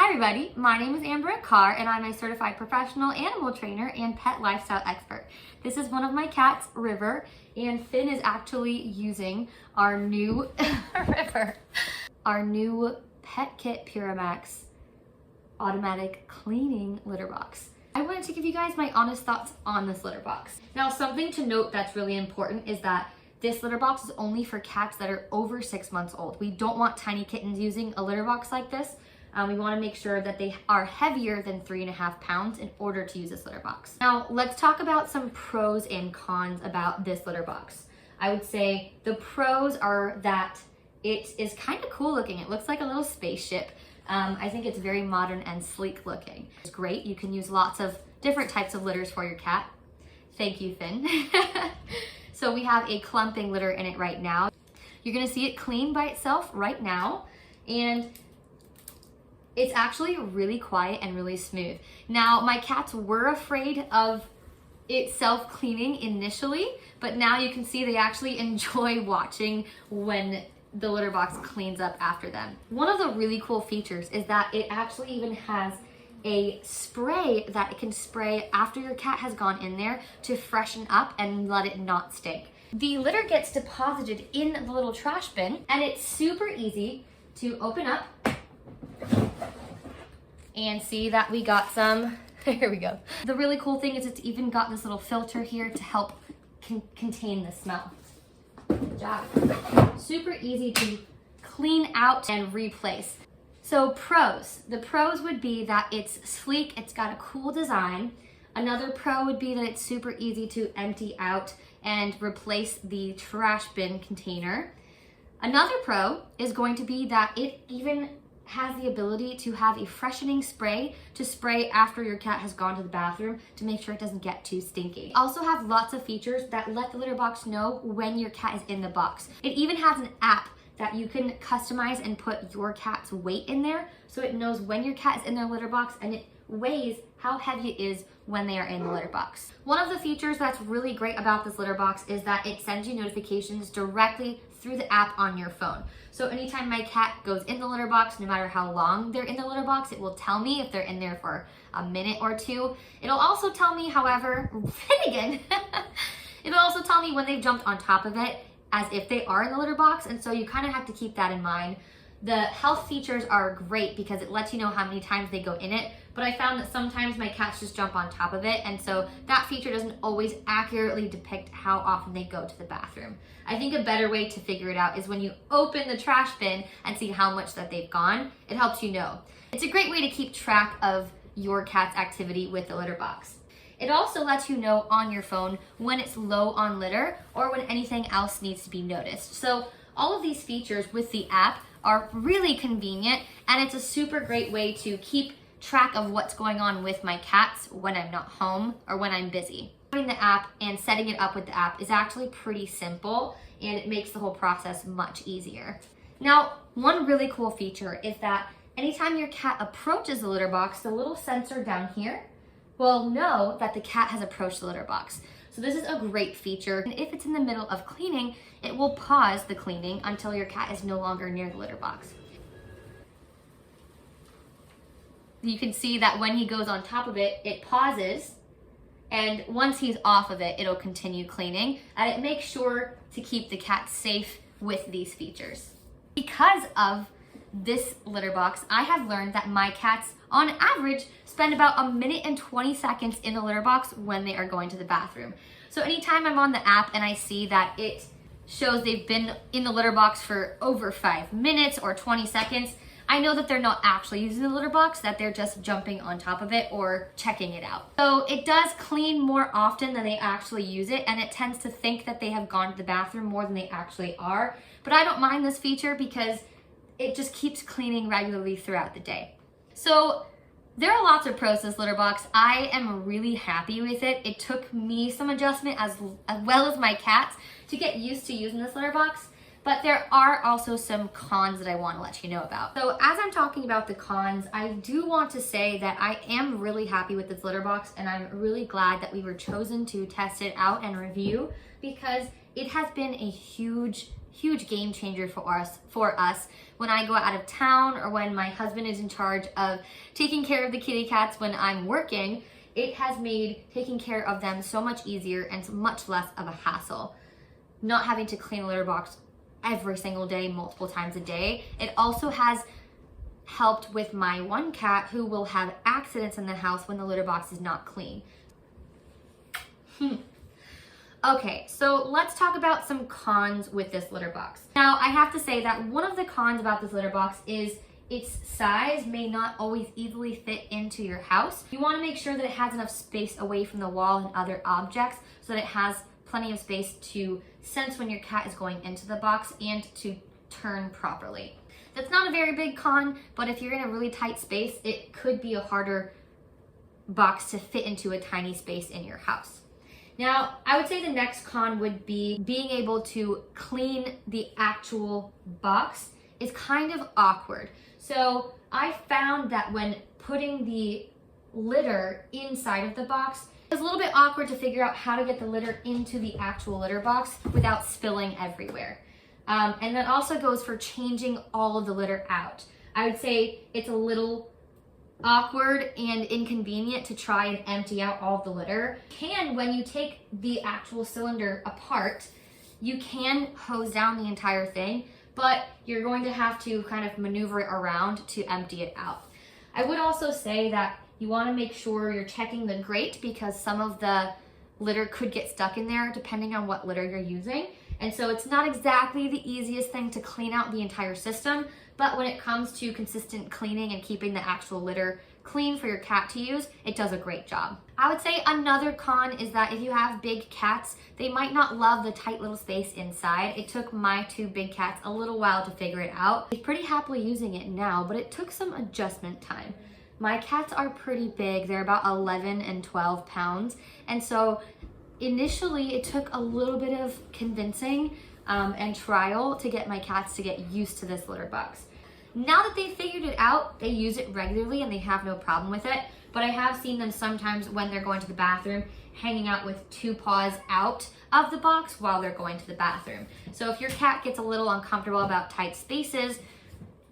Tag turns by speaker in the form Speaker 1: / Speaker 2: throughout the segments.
Speaker 1: Hi everybody, my name is Amber Carr and I'm a certified professional animal trainer and pet lifestyle expert. This is one of my cats, River, and Finn is actually using our new Petkit PuraMax automatic cleaning litter box. I wanted to give you guys my honest thoughts on this litter box. Now, something to note that's really important is that this litter box is only for cats that are over 6 months old. We don't want tiny kittens using a litter box like this. We want to make sure that they are heavier than 3.5 pounds in order to use this litter box. Now, let's talk about some pros and cons about this litter box. I would say the pros are that it is kind of cool looking. It looks like a little spaceship. I think it's very modern and sleek looking. It's great. You can use lots of different types of litters for your cat. Thank you, Finn. So we have a clumping litter in it right now. You're gonna see it clean by itself right now, and it's actually really quiet and really smooth. Now, my cats were afraid of it self-cleaning initially, but now you can see they actually enjoy watching when the litter box cleans up after them. One of the really cool features is that it actually even has a spray that it can spray after your cat has gone in there to freshen up and let it not stink. The litter gets deposited in the little trash bin, and it's super easy to open up and see that we got some. Here we go. The really cool thing is it's even got this little filter here to help contain the smell. Good job. Super easy to clean out and replace. So pros. The pros would be that it's sleek, it's got a cool design. Another pro would be that it's super easy to empty out and replace the trash bin container. Another pro is going to be that it even has the ability to have a freshening spray to spray after your cat has gone to the bathroom to make sure it doesn't get too stinky. It also have lots of features that let the litter box know when your cat is in the box. It even has an app that you can customize and put your cat's weight in there, so it knows when your cat is in their litter box and it weighs how heavy it is when they are in the litter box. One of the features that's really great about this litter box is that it sends you notifications directly through the app on your phone. So anytime my cat goes in the litter box, no matter how long they're in the litter box, it will tell me if they're in there for a minute or two. It'll also tell me, however, Finnegan, it'll also tell me when they've jumped on top of it as if they are in the litter box, and so you kind of have to keep that in mind. The health features are great because it lets you know how many times they go in it, but I found that sometimes my cats just jump on top of it, and so that feature doesn't always accurately depict how often they go to the bathroom. I think a better way to figure it out is when you open the trash bin and see how much that they've gone. It helps you know. It's a great way to keep track of your cat's activity with the litter box. It also lets you know on your phone when it's low on litter or when anything else needs to be noticed. So all of these features with the app are really convenient, and it's a super great way to keep track of what's going on with my cats when I'm not home or when I'm busy. Having the app and setting it up with the app is actually pretty simple, and it makes the whole process much easier. Now, one really cool feature is that anytime your cat approaches the litter box, the little sensor down here will know that the cat has approached the litter box. So this is a great feature. And if it's in the middle of cleaning, it will pause the cleaning until your cat is no longer near the litter box. You can see that when he goes on top of it, it pauses, and once he's off of it, it'll continue cleaning, and it makes sure to keep the cat safe with these features. Because of this litter box, I have learned that my cats, on average, spend about 1 minute and 20 seconds in the litter box when they are going to the bathroom. So anytime I'm on the app and I see that it shows they've been in the litter box for over 5 minutes or 20 seconds, I know that they're not actually using the litter box, that they're just jumping on top of it or checking it out. So it does clean more often than they actually use it, and it tends to think that they have gone to the bathroom more than they actually are. But I don't mind this feature because it just keeps cleaning regularly throughout the day. So there are lots of pros to this litter box. I am really happy with it. It took me some adjustment as well as my cats to get used to using this litter box. But there are also some cons that I want to let you know about. So as I'm talking about the cons, I do want to say that I am really happy with this litter box, and I'm really glad that we were chosen to test it out and review, because it has been a huge huge game changer for us when I go out of town or when my husband is in charge of taking care of the kitty cats when I'm working. It has made taking care of them so much easier and much less of a hassle. Not having to clean a litter box every single day, multiple times a day. It also has helped with my one cat who will have accidents in the house when the litter box is not clean. Okay, so let's talk about some cons with this litter box. Now, I have to say that one of the cons about this litter box is its size may not always easily fit into your house. You want to make sure that it has enough space away from the wall and other objects so that it has plenty of space to sense when your cat is going into the box and to turn properly. That's not a very big con, but if you're in a really tight space, it could be a harder box to fit into a tiny space in your house. Now, I would say the next con would be being able to clean the actual box is kind of awkward. So I found that when putting the litter inside of the box, it was a little bit awkward to figure out how to get the litter into the actual litter box without spilling everywhere. And that also goes for changing all of the litter out. I would say it's a little awkward and inconvenient to try and empty out all of the litter. When you take the actual cylinder apart, you can hose down the entire thing, but you're going to have to kind of maneuver it around to empty it out. I would also say that you want to make sure you're checking the grate because some of the litter could get stuck in there depending on what litter you're using. And so it's not exactly the easiest thing to clean out the entire system, but when it comes to consistent cleaning and keeping the actual litter clean for your cat to use, it does a great job. I would say another con is that if you have big cats, they might not love the tight little space inside. It took my 2 big cats a little while to figure it out. They're pretty happily using it now, but it took some adjustment time. My cats are pretty big. They're about 11 and 12 pounds. And so initially it took a little bit of convincing and trial to get my cats to get used to this litter box. Now that they figured it out, they use it regularly and they have no problem with it. But I have seen them sometimes when they're going to the bathroom hanging out with 2 paws out of the box while they're going to the bathroom. So if your cat gets a little uncomfortable about tight spaces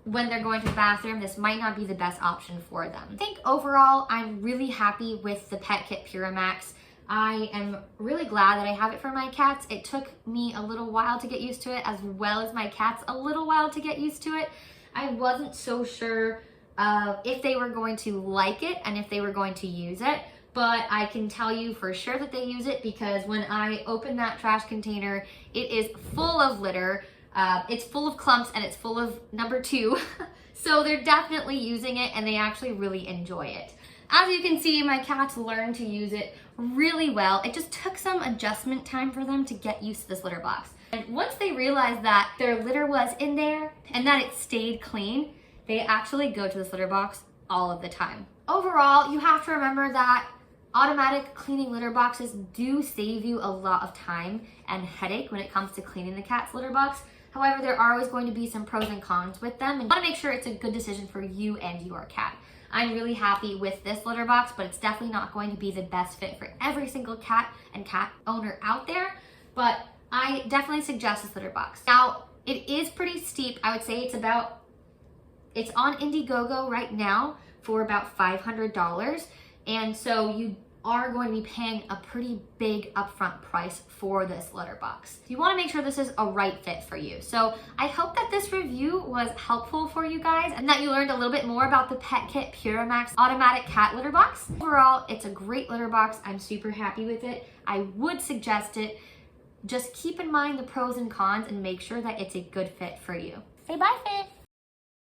Speaker 1: when they're going to the bathroom, this might not be the best option for them. I think overall, I'm really happy with the Petkit PuraMax. I am really glad that I have it for my cats. It took me a little while to get used to it, as well as my cats a little while to get used to it. I wasn't so sure if they were going to like it and if they were going to use it, but I can tell you for sure that they use it because when I open that trash container, it is full of litter. It's full of clumps and it's full of number 2. So they're definitely using it and they actually really enjoy it. As you can see, my cats learned to use it really well. It just took some adjustment time for them to get used to this litter box. And once they realized that their litter was in there and that it stayed clean, they actually go to this litter box all of the time. Overall, you have to remember that automatic cleaning litter boxes do save you a lot of time and headache when it comes to cleaning the cat's litter box. However, there are always going to be some pros and cons with them, and you want to make sure it's a good decision for you and your cat. I'm really happy with this litter box, but it's definitely not going to be the best fit for every single cat and cat owner out there, but I definitely suggest this litter box. Now, it is pretty steep. I would say it's on Indiegogo right now for about $500, and so you are going to be paying a pretty big upfront price for this litter box. You want to make sure this is a right fit for you. So I hope that this review was helpful for you guys and that you learned a little bit more about the Petkit PuraMax automatic cat litter box. Overall, it's a great litter box. I'm super happy with it. I would suggest it. Just keep in mind the pros and cons and make sure that it's a good fit for you. Say bye, Finn.